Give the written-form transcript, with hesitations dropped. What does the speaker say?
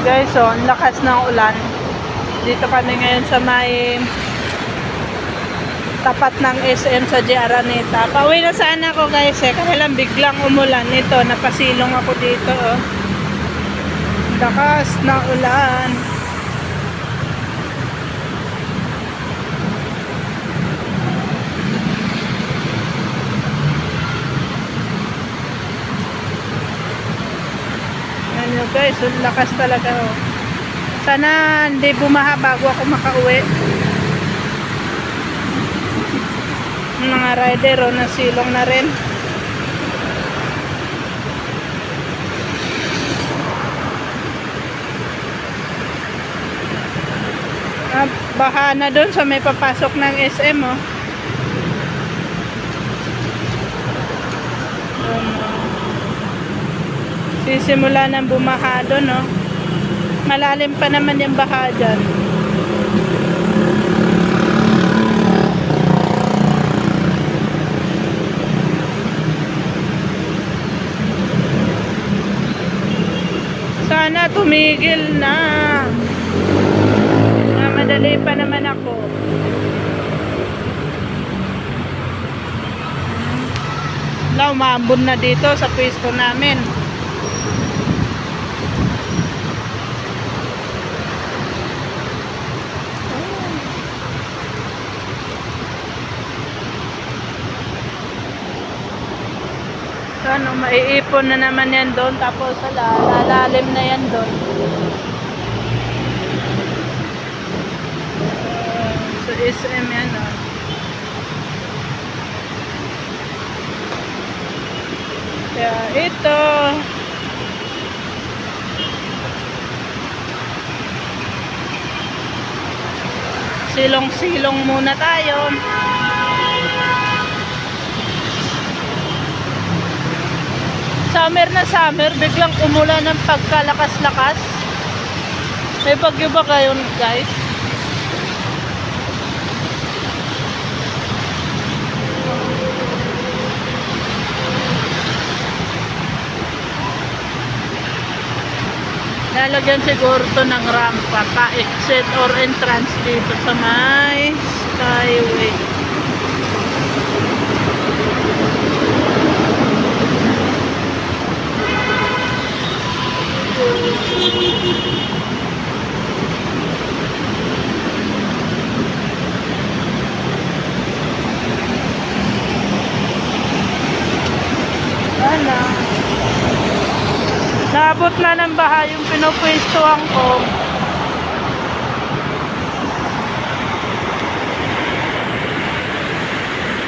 Guys, so ang lakas ng ulan. Dito kami ngayon sa may tapat ng SM sa JR Araneta. Pauwi na sana ako guys kasi lang biglang umulan. Ito, napasilong ako dito oh. Lakas ng ulan. Yan guys, lakas talaga oh. Sana hindi bumaha bago ako makauwi. Mga rider o nasilong na rin. Baha na doon sa may papasok ng SM oh. Sisimula ng bumaha doon oh. Malalim pa naman yung baha dyan. Sana tumigil na. Madali pa naman ako. Umambon na dito sa pwesto namin. Ano, maiipon na naman yan doon, tapos lalalim na yan doon. So SM yan oh. Kaya ito silong-silong muna tayo. Summer na summer, biglang umulan ng pagkalakas-lakas. May bagyo ba kayo guys? Lalagyan siguro to ng rampa pa-exit or entrance dito sa may skyway. Naabot na ng baha yung pinupwestuhan ko.